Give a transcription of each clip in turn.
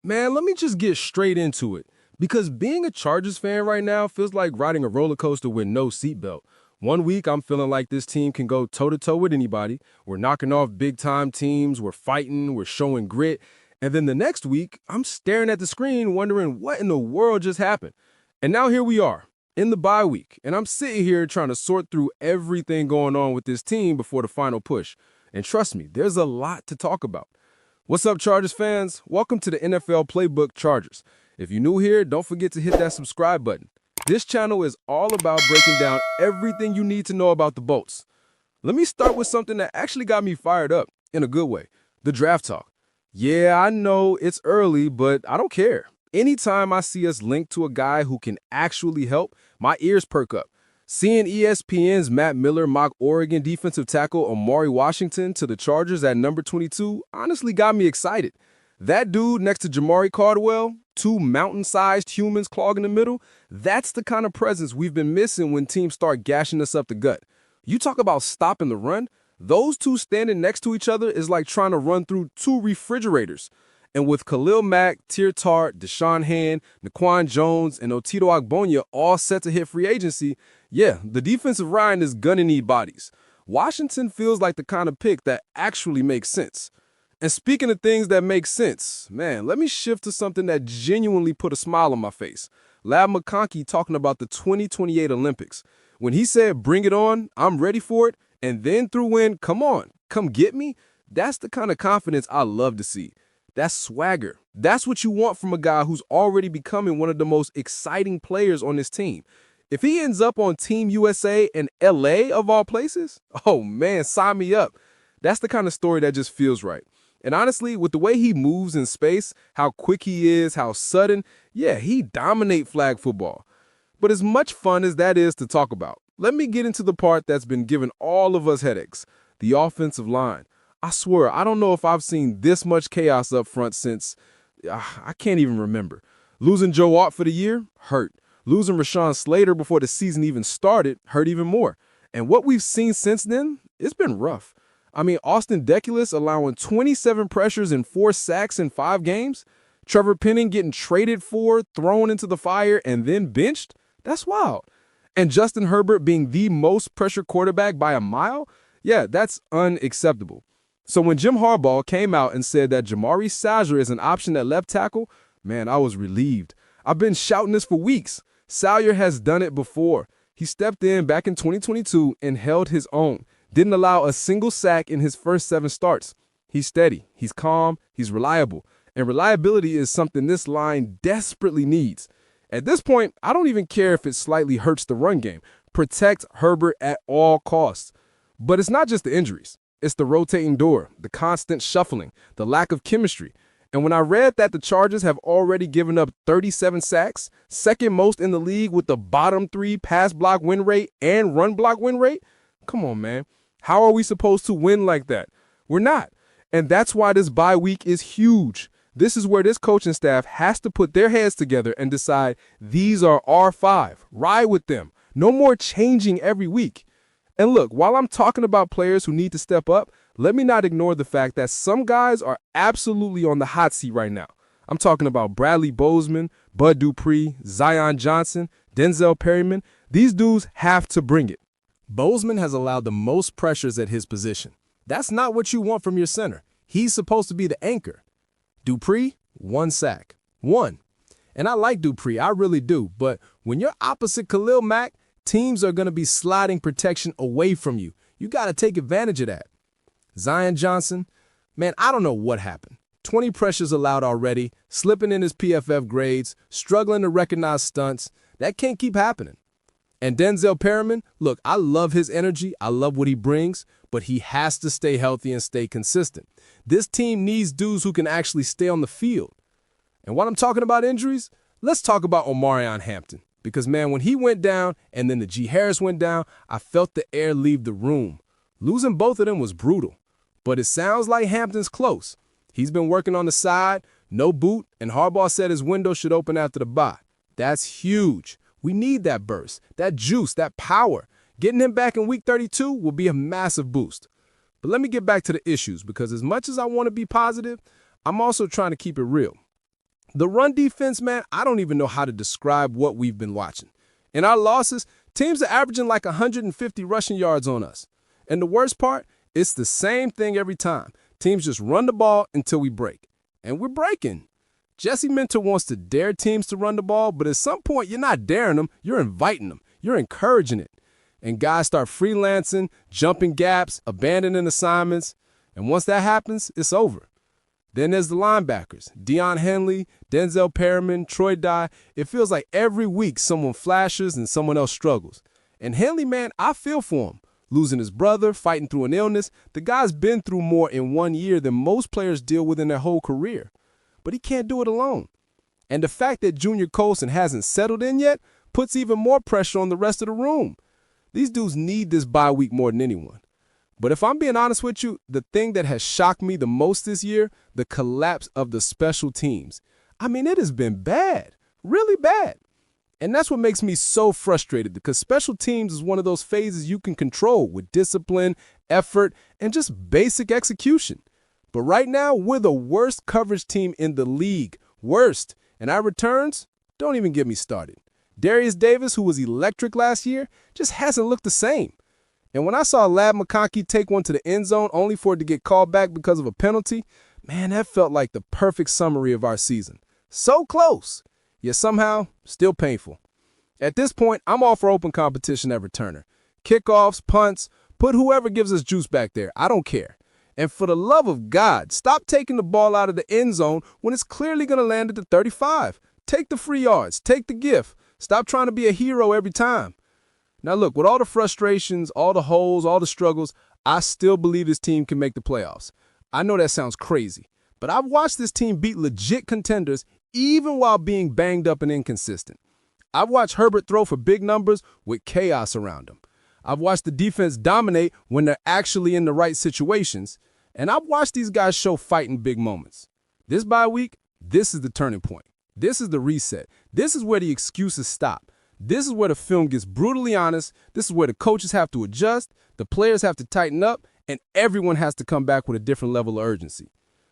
Man, let me just get straight into it. Because being a Chargers fan right now feels like riding a roller coaster with no seatbelt. One week, I'm feeling like this team can go toe-to-toe with anybody. We're knocking off big-time teams, we're fighting, we're showing grit. And then the next week, I'm staring at the screen wondering what in the world just happened. And now here we are, in the bye week, and I'm sitting here trying to sort through everything going on with this team before the final push. And trust me, there's a lot to talk about. What's up, Chargers fans? Welcome to the NFL Playbook Chargers. If you're new here, don't forget to hit that subscribe button. This channel is all about breaking down everything you need to know about the Bolts. Let me start with something that actually got me fired up, in a good way, the draft talk. Yeah, I know it's early, but I don't care. Anytime I see us linked to a guy who can actually help, my ears perk up. Seeing ESPN's Matt Miller mock Oregon defensive tackle Jamaree Washington to the Chargers at number 22 honestly got me excited. That dude next to Caldwell, two mountain-sized humans clogging the middle, that's the kind of presence we've been missing when teams start gashing us up the gut. You talk about stopping the run, those two standing next to each other is like trying to run through two refrigerators. And with Khalil Mack, Tier Tart, Deshaun Hand, Naquan Jones, and Otito Ogbonnia all set to hit free agency, yeah, the defensive line is gonna need bodies. Washington feels like the kind of pick that actually makes sense. And speaking of things that make sense, man, let me shift to something that genuinely put a smile on my face. Lab McConkey talking about the 2028 Olympics. When he said, "Bring it on, I'm ready for it," and then threw in, "Come on, come get me," that's the kind of confidence I love to see. That's swagger. That's what you want from a guy who's already becoming one of the most exciting players on this team. If he ends up on Team USA in LA of all places, oh man, sign me up. That's the kind of story that just feels right. And honestly, with the way he moves in space, how quick he is, how sudden, yeah, he dominates flag football. But as much fun as that is to talk about, let me get into the part that's been giving all of us headaches, the offensive line. I swear, I don't know if I've seen this much chaos up front since, I can't even remember. Losing Joe Alt for the year, hurt. Losing Rashawn Slater before the season even started, hurt even more. And what we've seen since then, it's been rough. I mean, Austin Deculus allowing 27 pressures and 4 sacks in 5 games. Trevor Penning getting traded for, thrown into the fire, and then benched. That's wild. And Justin Herbert being the most pressure quarterback by a mile? Yeah, that's unacceptable. So when Jim Harbaugh came out and said that Jamaree Salyer is an option at left tackle, man, I was relieved. I've been shouting this for weeks. Salyer has done it before. He stepped in back in 2022 and held his own. Didn't allow a single sack in his first 7 starts. He's steady, he's calm, he's reliable. And reliability is something this line desperately needs. At this point, I don't even care if it slightly hurts the run game. Protect Herbert at all costs. But it's not just the injuries. It's the rotating door, the constant shuffling, the lack of chemistry. And when I read that the Chargers have already given up 37 sacks, second most in the league with the bottom 3 pass block win rate and run block win rate, come on, man. How are we supposed to win like that? We're not. And that's why this bye week is huge. This is where this coaching staff has to put their heads together and decide these are our 5. Ride with them. No more changing every week. And look, while I'm talking about players who need to step up, let me not ignore the fact that some guys are absolutely on the hot seat right now. I'm talking about Bradley Bozeman, Bud Dupree, Zion Johnson, Denzel Perryman. These dudes have to bring it. Bozeman has allowed the most pressures at his position. That's not what you want from your center. He's supposed to be the anchor. Dupree, 1 sack. 1. And I like Dupree, I really do. But when you're opposite Khalil Mack, teams are going to be sliding protection away from you. You got to take advantage of that. Zion Johnson, man, I don't know what happened. 20 pressures allowed already, slipping in his PFF grades, struggling to recognize stunts. That can't keep happening. And Denzel Perryman, look, I love his energy. I love what he brings, but he has to stay healthy and stay consistent. This team needs dudes who can actually stay on the field. And while I'm talking about injuries, let's talk about Omarion Hampton. Because, man, when he went down and then the G. Harris went down, I felt the air leave the room. Losing both of them was brutal. But it sounds like Hampton's close. He's been working on the side, no boot, and Harbaugh said his window should open after the bye. That's huge. We need that burst, that juice, that power. Getting him back in week 32 will be a massive boost. But let me get back to the issues, because as much as I want to be positive, I'm also trying to keep it real. The run defense, man, I don't even know how to describe what we've been watching. In our losses, teams are averaging like 150 rushing yards on us. And the worst part, it's the same thing every time. Teams just run the ball until we break. And we're breaking. Jesse Minter wants to dare teams to run the ball, but at some point, you're not daring them, you're inviting them. You're encouraging it. And guys start freelancing, jumping gaps, abandoning assignments. And once that happens, it's over. Then there's the linebackers, Deion Henley, Denzel Perriman, Troy Dye. It feels like every week someone flashes and someone else struggles. And Henley, man, I feel for him. Losing his brother, fighting through an illness, the guy's been through more in 1 year than most players deal with in their whole career. But he can't do it alone. And the fact that Junior Colson hasn't settled in yet puts even more pressure on the rest of the room. These dudes need this bye week more than anyone. But if I'm being honest with you, the thing that has shocked me the most this year, the collapse of the special teams. I mean, it has been bad, really bad. And that's what makes me so frustrated, because special teams is one of those phases you can control with discipline, effort, and just basic execution. But right now, we're the worst coverage team in the league. Worst. And our returns, don't even get me started. Darius Davis, who was electric last year, just hasn't looked the same. And when I saw Lab McConkey take one to the end zone only for it to get called back because of a penalty, man, that felt like the perfect summary of our season. So close, yet somehow still painful. At this point, I'm all for open competition at returner. Kickoffs, punts, put whoever gives us juice back there. I don't care. And for the love of God, stop taking the ball out of the end zone when it's clearly going to land at the 35. Take the free yards. Take the gift. Stop trying to be a hero every time. Now look, with all the frustrations, all the holes, all the struggles, I still believe this team can make the playoffs. I know that sounds crazy, but I've watched this team beat legit contenders even while being banged up and inconsistent. I've watched Herbert throw for big numbers with chaos around him. I've watched the defense dominate when they're actually in the right situations, and I've watched these guys show fight in big moments. This bye week, this is the turning point. This is the reset. This is where the excuses stop. This is where the film gets brutally honest. This is where the coaches have to adjust, the players have to tighten up, and everyone has to come back with a different level of urgency.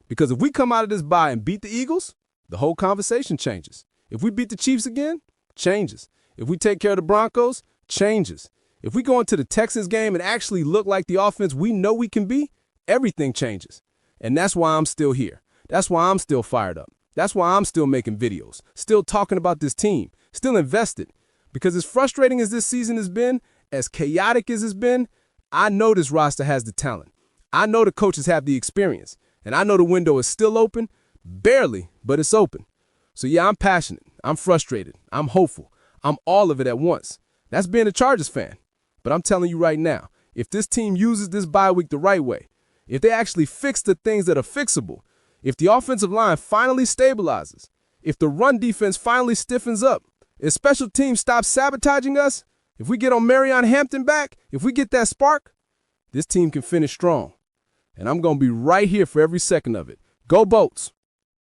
Because if we come out of this bye and beat the Eagles, the whole conversation changes. If we beat the Chiefs again, changes. If we take care of the Broncos, changes. If we go into the Texans game and actually look like the offense we know we can be, everything changes. And that's why I'm still here. That's why I'm still fired up. That's why I'm still making videos, still talking about this team, still invested. Because as frustrating as this season has been, as chaotic as it's been, I know this roster has the talent. I know the coaches have the experience. And I know the window is still open. Barely, but it's open. So yeah, I'm passionate. I'm frustrated. I'm hopeful. I'm all of it at once. That's being a Chargers fan. But I'm telling you right now, if this team uses this bye week the right way, if they actually fix the things that are fixable, if the offensive line finally stabilizes, if the run defense finally stiffens up, if special teams stop sabotaging us, if we get on Marion Hampton back, if we get that spark, this team can finish strong. And I'm going to be right here for every second of it. Go Bolts!